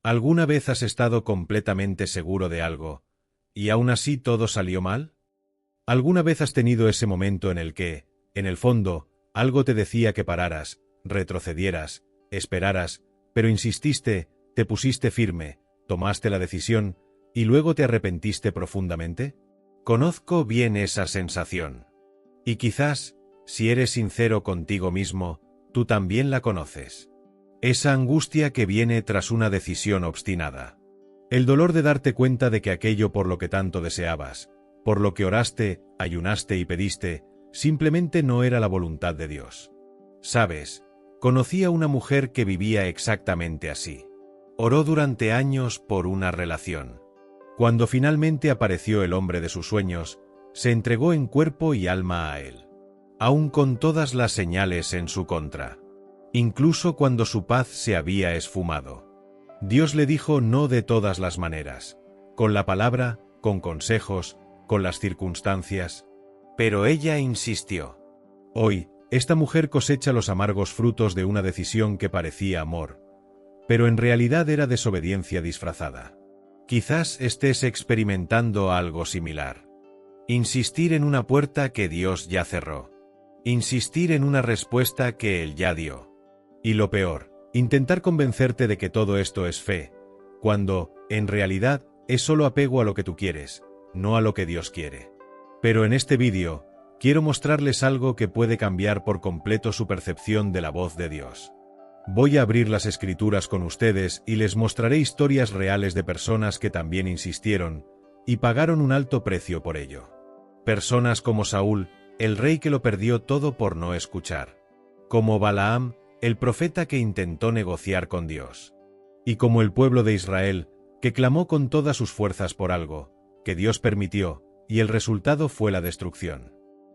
¿Alguna vez has estado completamente seguro de algo, y aún así todo salió mal? ¿Alguna vez has tenido ese momento en el que, en el fondo, algo te decía que pararas, retrocedieras, esperaras, pero insististe, te pusiste firme, tomaste la decisión, y luego te arrepentiste profundamente? Conozco bien esa sensación. Y quizás, si eres sincero contigo mismo, tú también la conoces. Esa angustia que viene tras una decisión obstinada. El dolor de darte cuenta de que aquello por lo que tanto deseabas, por lo que oraste, ayunaste y pediste, simplemente no era la voluntad de Dios. ¿Sabes? Conocí a una mujer que vivía exactamente así. Oró durante años por una relación. Cuando finalmente apareció el hombre de sus sueños, se entregó en cuerpo y alma a él. Aún con todas las señales en su contra. Incluso cuando su paz se había esfumado. Dios le dijo no de todas las maneras. Con la palabra, con consejos, con las circunstancias. Pero ella insistió. Hoy, esta mujer cosecha los amargos frutos de una decisión que parecía amor, pero en realidad era desobediencia disfrazada. Quizás estés experimentando algo similar. Insistir en una puerta que Dios ya cerró. Insistir en una respuesta que Él ya dio. Y lo peor, intentar convencerte de que todo esto es fe, cuando, en realidad, es solo apego a lo que tú quieres, no a lo que Dios quiere. Pero en este vídeo, quiero mostrarles algo que puede cambiar por completo su percepción de la voz de Dios. Voy a abrir las Escrituras con ustedes y les mostraré historias reales de personas que también insistieron y pagaron un alto precio por ello. Personas como Saúl, el rey que lo perdió todo por no escuchar. Como Balaam, el profeta que intentó negociar con Dios. Y como el pueblo de Israel, que clamó con todas sus fuerzas por algo, que Dios permitió, y el resultado fue la destrucción.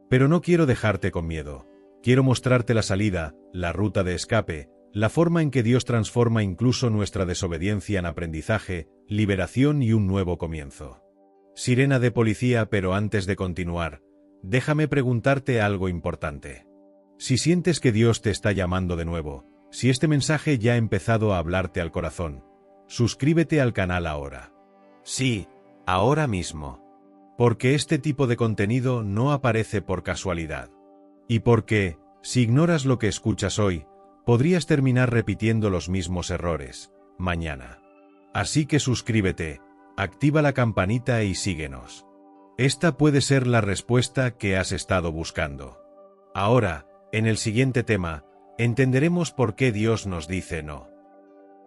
Pero no quiero dejarte con miedo. Quiero mostrarte la salida, la ruta de escape, la forma en que Dios transforma incluso nuestra desobediencia en aprendizaje, liberación y un nuevo comienzo. Sirena de policía, pero antes de continuar, déjame preguntarte algo importante. Si sientes que Dios te está llamando de nuevo, si este mensaje ya ha empezado a hablarte al corazón, suscríbete al canal ahora. Sí, ahora mismo. Porque este tipo de contenido no aparece por casualidad. Y porque, si ignoras lo que escuchas hoy, podrías terminar repitiendo los mismos errores, mañana. Así que suscríbete, activa la campanita y síguenos. Esta puede ser la respuesta que has estado buscando. Ahora, en el siguiente tema, entenderemos por qué Dios nos dice no.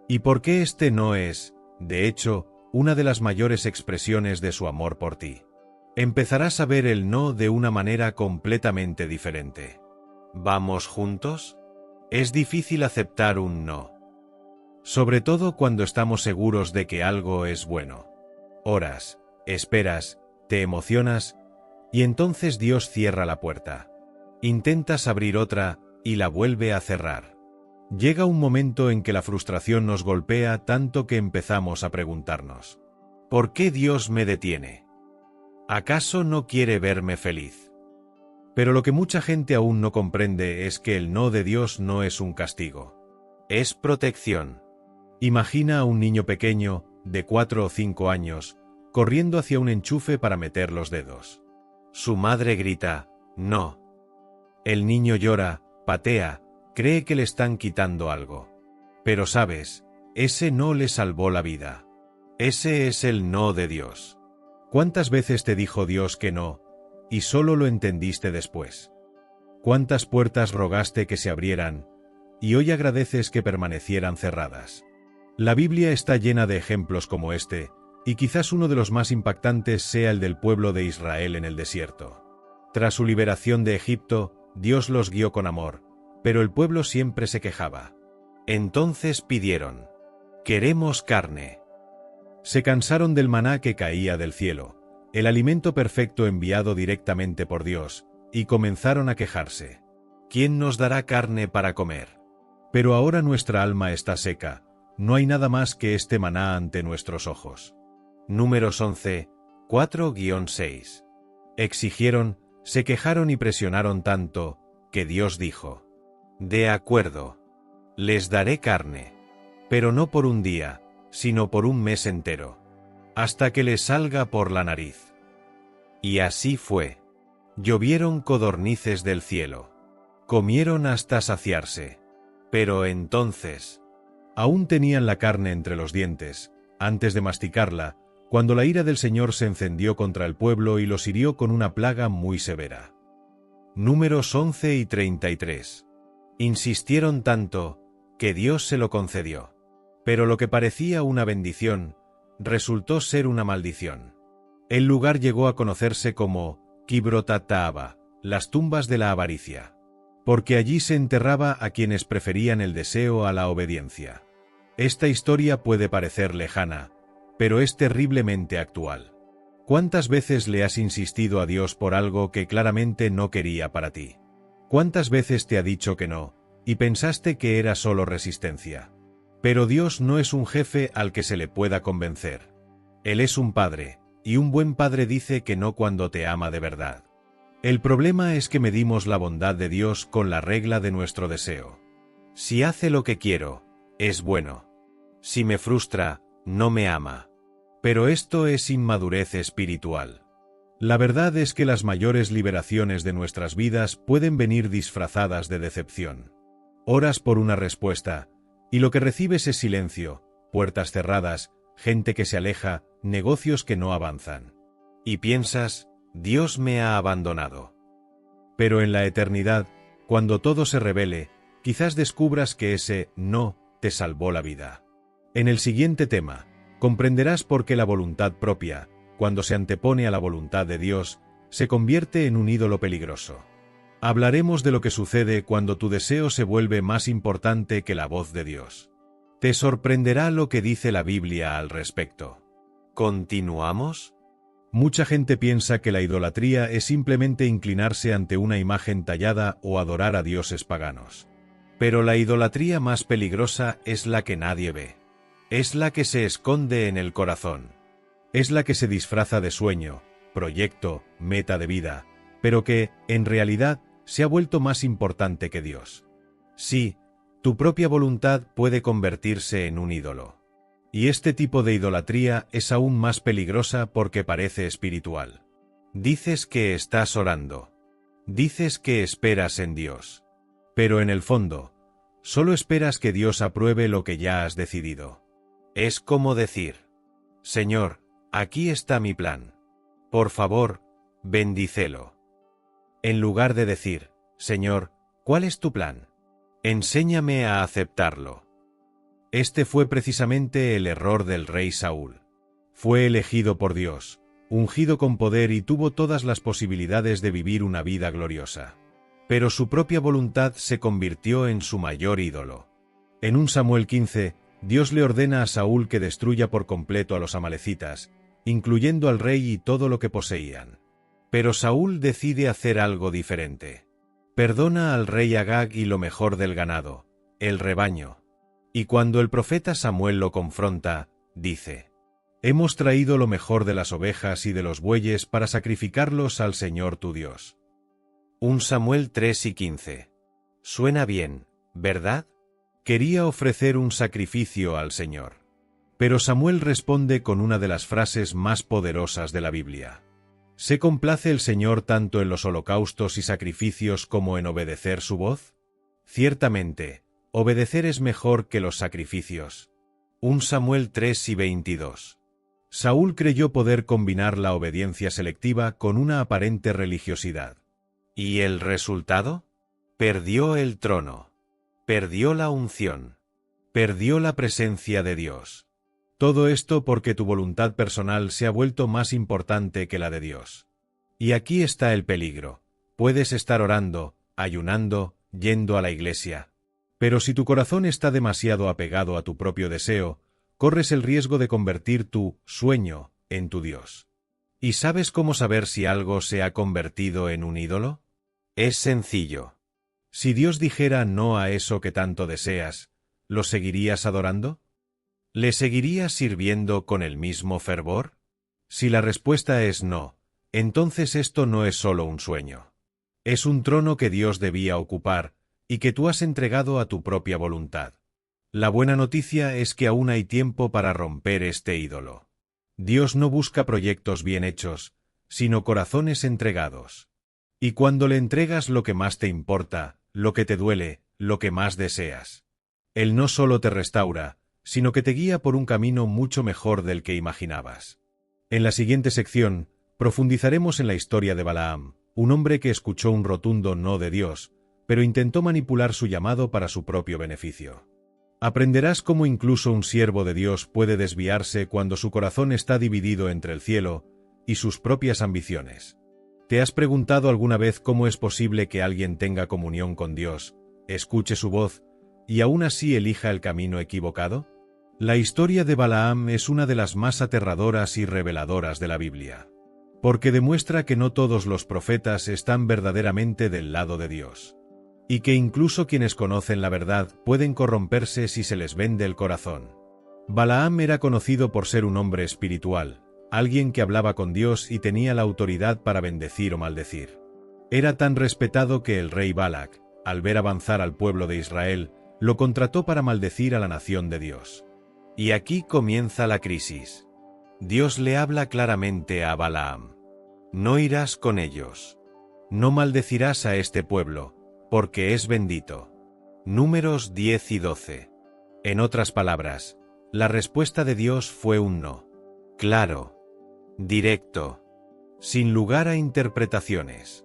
Y por qué este no es, de hecho, una de las mayores expresiones de su amor por ti. Empezarás a ver el no de una manera completamente diferente. ¿Vamos juntos? Es difícil aceptar un no. Sobre todo cuando estamos seguros de que algo es bueno. Oras, esperas, te emocionas, y entonces Dios cierra la puerta. Intentas abrir otra, y la vuelve a cerrar. Llega un momento en que la frustración nos golpea tanto que empezamos a preguntarnos: ¿por qué Dios me detiene? ¿Acaso no quiere verme feliz? Pero lo que mucha gente aún no comprende es que el no de Dios no es un castigo. Es protección. Imagina a un niño pequeño, de 4 o 5 años, corriendo hacia un enchufe para meter los dedos. Su madre grita, «no». El niño llora, patea, cree que le están quitando algo. Pero sabes, ese no le salvó la vida. Ese es el no de Dios. ¿Cuántas veces te dijo Dios que no, y solo lo entendiste después? ¿Cuántas puertas rogaste que se abrieran, y hoy agradeces que permanecieran cerradas? La Biblia está llena de ejemplos como este, y quizás uno de los más impactantes sea el del pueblo de Israel en el desierto. Tras su liberación de Egipto, Dios los guió con amor, pero el pueblo siempre se quejaba. Entonces pidieron: «Queremos carne». Se cansaron del maná que caía del cielo, el alimento perfecto enviado directamente por Dios, y comenzaron a quejarse. ¿Quién nos dará carne para comer? Pero ahora nuestra alma está seca, no hay nada más que este maná ante nuestros ojos. Números 11, 4-6. Exigieron, se quejaron y presionaron tanto, que Dios dijo: «De acuerdo. Les daré carne. Pero no por un día, sino por un mes entero, hasta que le salga por la nariz. Y así fue. Llovieron codornices del cielo. Comieron hasta saciarse. Pero entonces, aún tenían la carne entre los dientes, antes de masticarla, cuando la ira del Señor se encendió contra el pueblo y los hirió con una plaga muy severa. Números 11 y 33. Insistieron tanto, que Dios se lo concedió. Pero lo que parecía una bendición, resultó ser una maldición. El lugar llegó a conocerse como Kibrot-Taaba, las tumbas de la avaricia, porque allí se enterraba a quienes preferían el deseo a la obediencia. Esta historia puede parecer lejana, pero es terriblemente actual. ¿Cuántas veces le has insistido a Dios por algo que claramente no quería para ti? ¿Cuántas veces te ha dicho que no, y pensaste que era solo resistencia? Pero Dios no es un jefe al que se le pueda convencer. Él es un padre, y un buen padre dice que no cuando te ama de verdad. El problema es que medimos la bondad de Dios con la regla de nuestro deseo. Si hace lo que quiero, es bueno. Si me frustra, no me ama. Pero esto es inmadurez espiritual. La verdad es que las mayores liberaciones de nuestras vidas pueden venir disfrazadas de decepción. Oras por una respuesta, y lo que recibes es silencio, puertas cerradas, gente que se aleja, negocios que no avanzan. Y piensas, Dios me ha abandonado. Pero en la eternidad, cuando todo se revele, quizás descubras que ese no te salvó la vida. En el siguiente tema, comprenderás por qué la voluntad propia, cuando se antepone a la voluntad de Dios, se convierte en un ídolo peligroso. Hablaremos de lo que sucede cuando tu deseo se vuelve más importante que la voz de Dios. Te sorprenderá lo que dice la Biblia al respecto. ¿Continuamos? Mucha gente piensa que la idolatría es simplemente inclinarse ante una imagen tallada o adorar a dioses paganos. Pero la idolatría más peligrosa es la que nadie ve. Es la que se esconde en el corazón. Es la que se disfraza de sueño, proyecto, meta de vida, pero que, en realidad, se ha vuelto más importante que Dios. Sí, tu propia voluntad puede convertirse en un ídolo. Y este tipo de idolatría es aún más peligrosa porque parece espiritual. Dices que estás orando. Dices que esperas en Dios. Pero en el fondo, solo esperas que Dios apruebe lo que ya has decidido. Es como decir, Señor, aquí está mi plan. Por favor, bendícelo. En lugar de decir, Señor, ¿cuál es tu plan? Enséñame a aceptarlo. Este fue precisamente el error del rey Saúl. Fue elegido por Dios, ungido con poder y tuvo todas las posibilidades de vivir una vida gloriosa. Pero su propia voluntad se convirtió en su mayor ídolo. En 1 Samuel 15, Dios le ordena a Saúl que destruya por completo a los amalecitas, incluyendo al rey y todo lo que poseían. Pero Saúl decide hacer algo diferente. Perdona al rey Agag y lo mejor del ganado, el rebaño. Y cuando el profeta Samuel lo confronta, dice, «Hemos traído lo mejor de las ovejas y de los bueyes para sacrificarlos al Señor tu Dios». 1 Samuel 3 y 15. Suena bien, ¿verdad? Quería ofrecer un sacrificio al Señor. Pero Samuel responde con una de las frases más poderosas de la Biblia. ¿Se complace el Señor tanto en los holocaustos y sacrificios como en obedecer su voz? Ciertamente, obedecer es mejor que los sacrificios. 1 Samuel 3 y 22. Saúl creyó poder combinar la obediencia selectiva con una aparente religiosidad. ¿Y el resultado? Perdió el trono. Perdió la unción. Perdió la presencia de Dios. Todo esto porque tu voluntad personal se ha vuelto más importante que la de Dios. Y aquí está el peligro. Puedes estar orando, ayunando, yendo a la iglesia. Pero si tu corazón está demasiado apegado a tu propio deseo, corres el riesgo de convertir tu sueño en tu Dios. ¿Y sabes cómo saber si algo se ha convertido en un ídolo? Es sencillo. Si Dios dijera no a eso que tanto deseas, ¿lo seguirías adorando? ¿Le seguirías sirviendo con el mismo fervor? Si la respuesta es no, entonces esto no es solo un sueño. Es un trono que Dios debía ocupar y que tú has entregado a tu propia voluntad. La buena noticia es que aún hay tiempo para romper este ídolo. Dios no busca proyectos bien hechos, sino corazones entregados. Y cuando le entregas lo que más te importa, lo que te duele, lo que más deseas, Él no solo te restaura, sino que te guía por un camino mucho mejor del que imaginabas. En la siguiente sección, profundizaremos en la historia de Balaam, un hombre que escuchó un rotundo no de Dios, pero intentó manipular su llamado para su propio beneficio. Aprenderás cómo incluso un siervo de Dios puede desviarse cuando su corazón está dividido entre el cielo y sus propias ambiciones. ¿Te has preguntado alguna vez cómo es posible que alguien tenga comunión con Dios, escuche su voz, y aún así elija el camino equivocado? La historia de Balaam es una de las más aterradoras y reveladoras de la Biblia, porque demuestra que no todos los profetas están verdaderamente del lado de Dios, y que incluso quienes conocen la verdad pueden corromperse si se les vende el corazón. Balaam era conocido por ser un hombre espiritual, alguien que hablaba con Dios y tenía la autoridad para bendecir o maldecir. Era tan respetado que el rey Balac, al ver avanzar al pueblo de Israel, lo contrató para maldecir a la nación de Dios. Y aquí comienza la crisis. Dios le habla claramente a Balaam: no irás con ellos. No maldecirás a este pueblo, porque es bendito. Números 10 y 12. En otras palabras, la respuesta de Dios fue un no. Claro. Directo. Sin lugar a interpretaciones.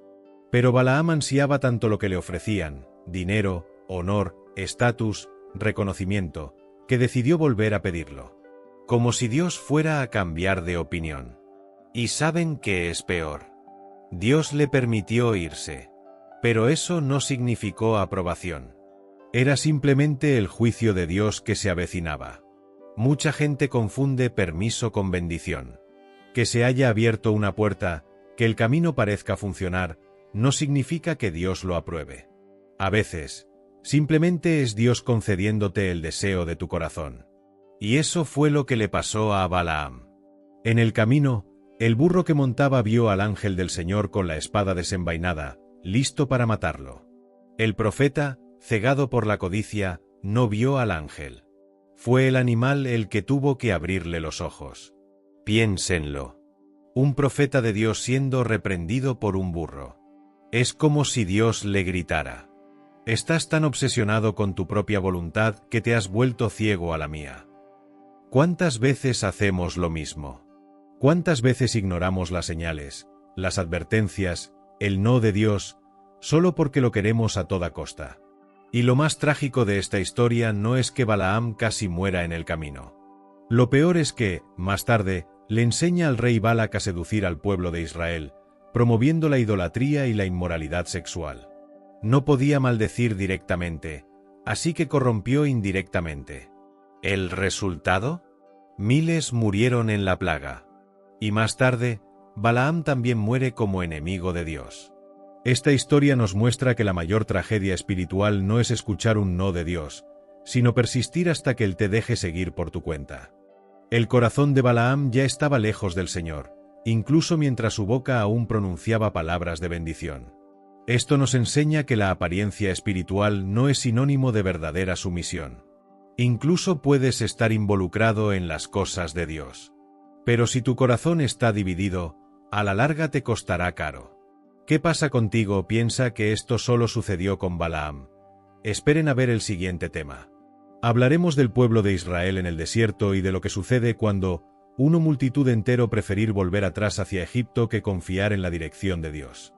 Pero Balaam ansiaba tanto lo que le ofrecían, dinero, honor, estatus, reconocimiento, que decidió volver a pedirlo. Como si Dios fuera a cambiar de opinión. ¿Y saben qué es peor? Dios le permitió irse. Pero eso no significó aprobación. Era simplemente el juicio de Dios que se avecinaba. Mucha gente confunde permiso con bendición. Que se haya abierto una puerta, que el camino parezca funcionar, no significa que Dios lo apruebe. A veces, simplemente es Dios concediéndote el deseo de tu corazón. Y eso fue lo que le pasó a Balaam. En el camino, el burro que montaba vio al ángel del Señor con la espada desenvainada, listo para matarlo. El profeta, cegado por la codicia, no vio al ángel. Fue el animal el que tuvo que abrirle los ojos. Piénsenlo. Un profeta de Dios siendo reprendido por un burro. Es como si Dios le gritara: estás tan obsesionado con tu propia voluntad que te has vuelto ciego a la mía. ¿Cuántas veces hacemos lo mismo? ¿Cuántas veces ignoramos las señales, las advertencias, el no de Dios, solo porque lo queremos a toda costa? Y lo más trágico de esta historia no es que Balaam casi muera en el camino. Lo peor es que, más tarde, le enseña al rey Balac a seducir al pueblo de Israel, promoviendo la idolatría y la inmoralidad sexual. No podía maldecir directamente, así que corrompió indirectamente. ¿El resultado? Miles murieron en la plaga. Y más tarde, Balaam también muere como enemigo de Dios. Esta historia nos muestra que la mayor tragedia espiritual no es escuchar un no de Dios, sino persistir hasta que Él te deje seguir por tu cuenta. El corazón de Balaam ya estaba lejos del Señor, incluso mientras su boca aún pronunciaba palabras de bendición. Esto nos enseña que la apariencia espiritual no es sinónimo de verdadera sumisión. Incluso puedes estar involucrado en las cosas de Dios. Pero si tu corazón está dividido, a la larga te costará caro. ¿Qué pasa contigo? Piensa que esto solo sucedió con Balaam. Esperen a ver el siguiente tema. Hablaremos del pueblo de Israel en el desierto y de lo que sucede cuando una multitud entero preferir volver atrás hacia Egipto que confiar en la dirección de Dios.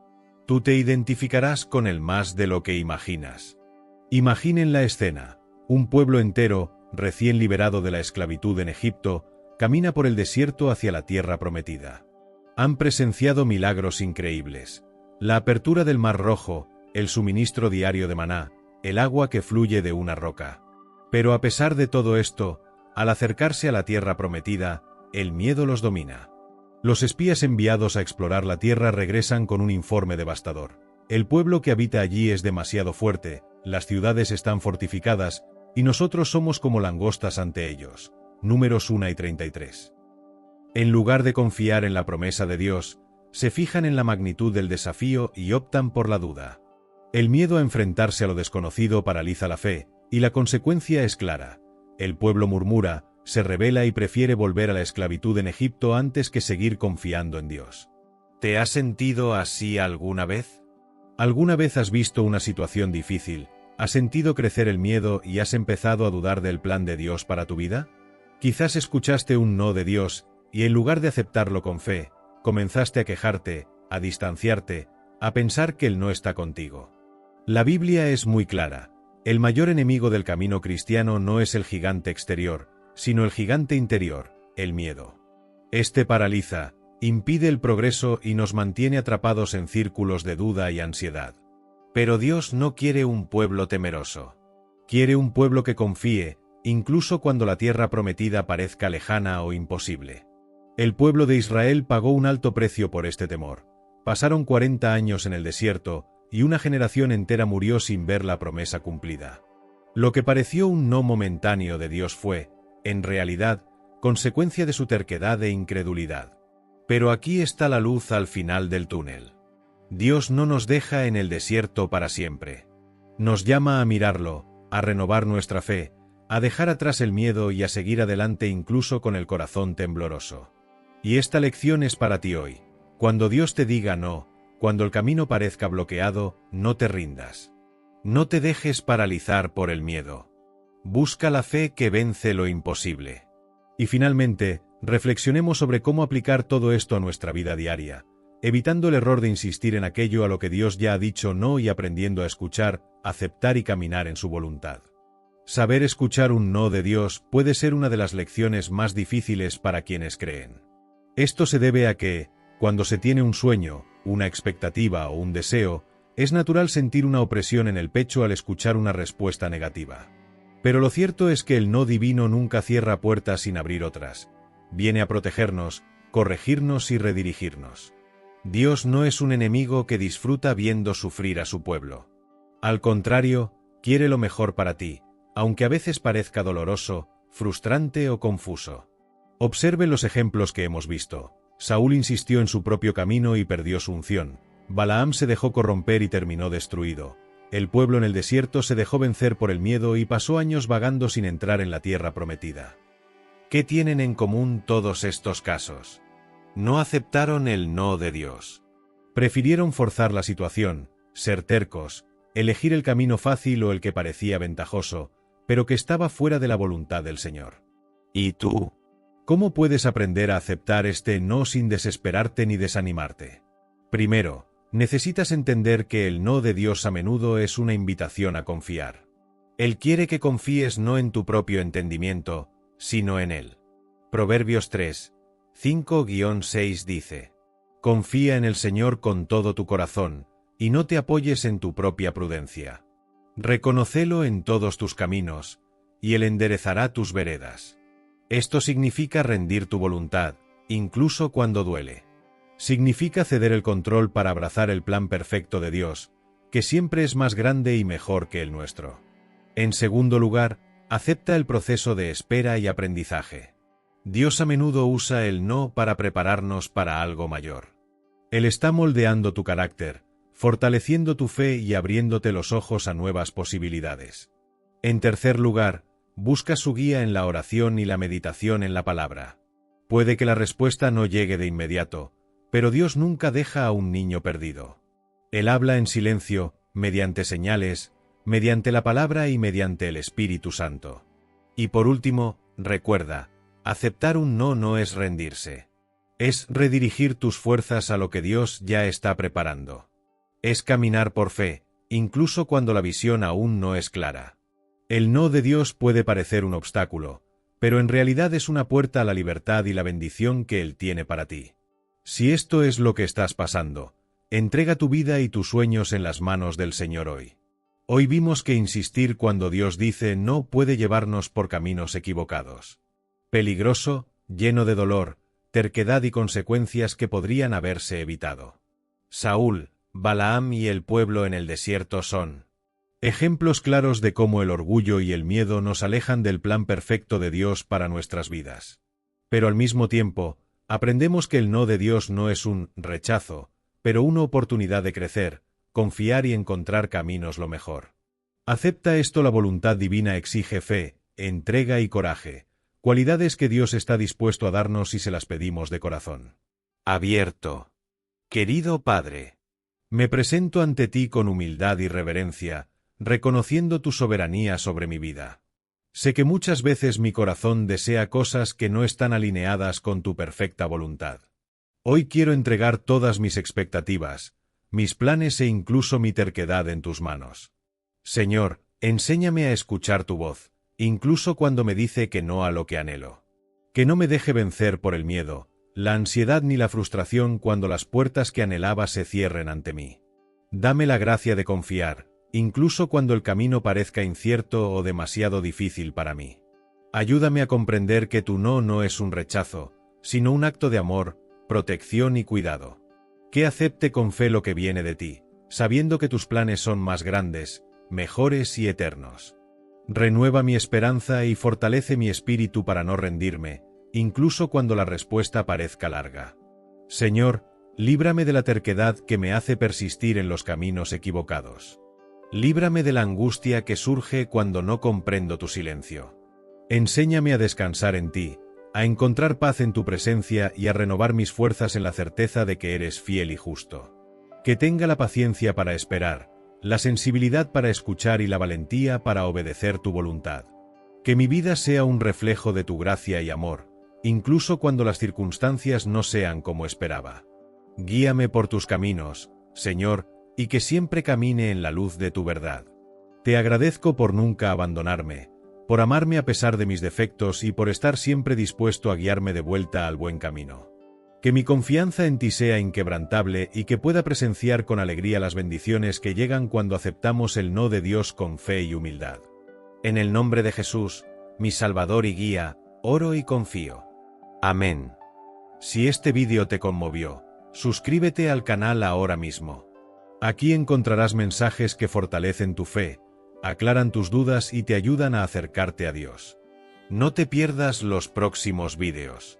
Tú te identificarás con él más de lo que imaginas. Imaginen la escena. Un pueblo entero, recién liberado de la esclavitud en Egipto, camina por el desierto hacia la tierra prometida. Han presenciado milagros increíbles. La apertura del Mar Rojo, el suministro diario de maná, el agua que fluye de una roca. Pero a pesar de todo esto, al acercarse a la tierra prometida, el miedo los domina. Los espías enviados a explorar la tierra regresan con un informe devastador. El pueblo que habita allí es demasiado fuerte, las ciudades están fortificadas, y nosotros somos como langostas ante ellos. Números 1 y 33. En lugar de confiar en la promesa de Dios, se fijan en la magnitud del desafío y optan por la duda. El miedo a enfrentarse a lo desconocido paraliza la fe, y la consecuencia es clara: el pueblo murmura, se rebela y prefiere volver a la esclavitud en Egipto antes que seguir confiando en Dios. ¿Te has sentido así alguna vez? ¿Alguna vez has visto una situación difícil, has sentido crecer el miedo y has empezado a dudar del plan de Dios para tu vida? Quizás escuchaste un no de Dios y en lugar de aceptarlo con fe, comenzaste a quejarte, a distanciarte, a pensar que Él no está contigo. La Biblia es muy clara. El mayor enemigo del camino cristiano no es el gigante exterior, sino el gigante interior, el miedo. Este paraliza, impide el progreso y nos mantiene atrapados en círculos de duda y ansiedad. Pero Dios no quiere un pueblo temeroso. Quiere un pueblo que confíe, incluso cuando la tierra prometida parezca lejana o imposible. El pueblo de Israel pagó un alto precio por este temor. Pasaron 40 años en el desierto, y una generación entera murió sin ver la promesa cumplida. Lo que pareció un no momentáneo de Dios fue, en realidad, consecuencia de su terquedad e incredulidad. Pero aquí está la luz al final del túnel. Dios no nos deja en el desierto para siempre. Nos llama a mirarlo, a renovar nuestra fe, a dejar atrás el miedo y a seguir adelante incluso con el corazón tembloroso. Y esta lección es para ti hoy. Cuando Dios te diga no, cuando el camino parezca bloqueado, no te rindas. No te dejes paralizar por el miedo. Busca la fe que vence lo imposible. Y finalmente, reflexionemos sobre cómo aplicar todo esto a nuestra vida diaria, evitando el error de insistir en aquello a lo que Dios ya ha dicho no y aprendiendo a escuchar, aceptar y caminar en su voluntad. Saber escuchar un no de Dios puede ser una de las lecciones más difíciles para quienes creen. Esto se debe a que, cuando se tiene un sueño, una expectativa o un deseo, es natural sentir una opresión en el pecho al escuchar una respuesta negativa. Pero lo cierto es que el no divino nunca cierra puertas sin abrir otras. Viene a protegernos, corregirnos y redirigirnos. Dios no es un enemigo que disfruta viendo sufrir a su pueblo. Al contrario, quiere lo mejor para ti, aunque a veces parezca doloroso, frustrante o confuso. Observe los ejemplos que hemos visto. Saúl insistió en su propio camino y perdió su unción. Balaam se dejó corromper y terminó destruido. El pueblo en el desierto se dejó vencer por el miedo y pasó años vagando sin entrar en la tierra prometida. ¿Qué tienen en común todos estos casos? No aceptaron el no de Dios. Prefirieron forzar la situación, ser tercos, elegir el camino fácil o el que parecía ventajoso, pero que estaba fuera de la voluntad del Señor. ¿Y tú? ¿Cómo puedes aprender a aceptar este no sin desesperarte ni desanimarte? Primero, necesitas entender que el no de Dios a menudo es una invitación a confiar. Él quiere que confíes no en tu propio entendimiento, sino en Él. Proverbios 3, 5-6 dice: Confía en el Señor con todo tu corazón, y no te apoyes en tu propia prudencia. Reconócelo en todos tus caminos, y Él enderezará tus veredas. Esto significa rendir tu voluntad, incluso cuando duele. Significa ceder el control para abrazar el plan perfecto de Dios, que siempre es más grande y mejor que el nuestro. En segundo lugar, acepta el proceso de espera y aprendizaje. Dios a menudo usa el no para prepararnos para algo mayor. Él está moldeando tu carácter, fortaleciendo tu fe y abriéndote los ojos a nuevas posibilidades. En tercer lugar, busca su guía en la oración y la meditación en la palabra. Puede que la respuesta no llegue de inmediato, pero Dios nunca deja a un niño perdido. Él habla en silencio, mediante señales, mediante la palabra y mediante el Espíritu Santo. Y por último, recuerda, aceptar un no no es rendirse. Es redirigir tus fuerzas a lo que Dios ya está preparando. Es caminar por fe, incluso cuando la visión aún no es clara. El no de Dios puede parecer un obstáculo, pero en realidad es una puerta a la libertad y la bendición que Él tiene para ti. Si esto es lo que estás pasando, entrega tu vida y tus sueños en las manos del Señor hoy. Hoy vimos que insistir cuando Dios dice no puede llevarnos por caminos equivocados. Peligroso, lleno de dolor, terquedad y consecuencias que podrían haberse evitado. Saúl, Balaam y el pueblo en el desierto son ejemplos claros de cómo el orgullo y el miedo nos alejan del plan perfecto de Dios para nuestras vidas. Pero al mismo tiempo, aprendemos que el no de Dios no es un rechazo, pero una oportunidad de crecer, confiar y encontrar caminos lo mejor. Acepta esto: la voluntad divina exige fe, entrega y coraje, cualidades que Dios está dispuesto a darnos si se las pedimos de corazón abierto. Querido Padre, me presento ante ti con humildad y reverencia, reconociendo tu soberanía sobre mi vida. Sé que muchas veces mi corazón desea cosas que no están alineadas con tu perfecta voluntad. Hoy quiero entregar todas mis expectativas, mis planes e incluso mi terquedad en tus manos. Señor, enséñame a escuchar tu voz, incluso cuando me dice que no a lo que anhelo. Que no me deje vencer por el miedo, la ansiedad ni la frustración cuando las puertas que anhelaba se cierren ante mí. Dame la gracia de confiar, incluso cuando el camino parezca incierto o demasiado difícil para mí. Ayúdame a comprender que tu no es un rechazo, sino un acto de amor, protección y cuidado. Que acepte con fe lo que viene de ti, sabiendo que tus planes son más grandes, mejores y eternos. Renueva mi esperanza y fortalece mi espíritu para no rendirme, incluso cuando la respuesta parezca larga. Señor, líbrame de la terquedad que me hace persistir en los caminos equivocados. Líbrame de la angustia que surge cuando no comprendo tu silencio. Enséñame a descansar en ti, a encontrar paz en tu presencia y a renovar mis fuerzas en la certeza de que eres fiel y justo. Que tenga la paciencia para esperar, la sensibilidad para escuchar y la valentía para obedecer tu voluntad. Que mi vida sea un reflejo de tu gracia y amor, incluso cuando las circunstancias no sean como esperaba. Guíame por tus caminos, Señor, y que siempre camine en la luz de tu verdad. Te agradezco por nunca abandonarme, por amarme a pesar de mis defectos y por estar siempre dispuesto a guiarme de vuelta al buen camino. Que mi confianza en ti sea inquebrantable y que pueda presenciar con alegría las bendiciones que llegan cuando aceptamos el no de Dios con fe y humildad. En el nombre de Jesús, mi Salvador y guía, oro y confío. Amén. Si este vídeo te conmovió, suscríbete al canal ahora mismo. Aquí encontrarás mensajes que fortalecen tu fe, aclaran tus dudas y te ayudan a acercarte a Dios. No te pierdas los próximos vídeos.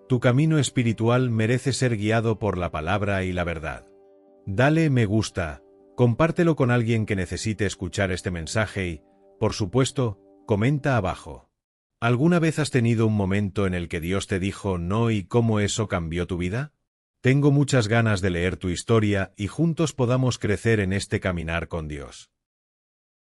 Tu camino espiritual merece ser guiado por la palabra y la verdad. Dale me gusta, compártelo con alguien que necesite escuchar este mensaje y, por supuesto, comenta abajo. ¿Alguna vez has tenido un momento en el que Dios te dijo no y cómo eso cambió tu vida? Tengo muchas ganas de leer tu historia y juntos podamos crecer en este caminar con Dios.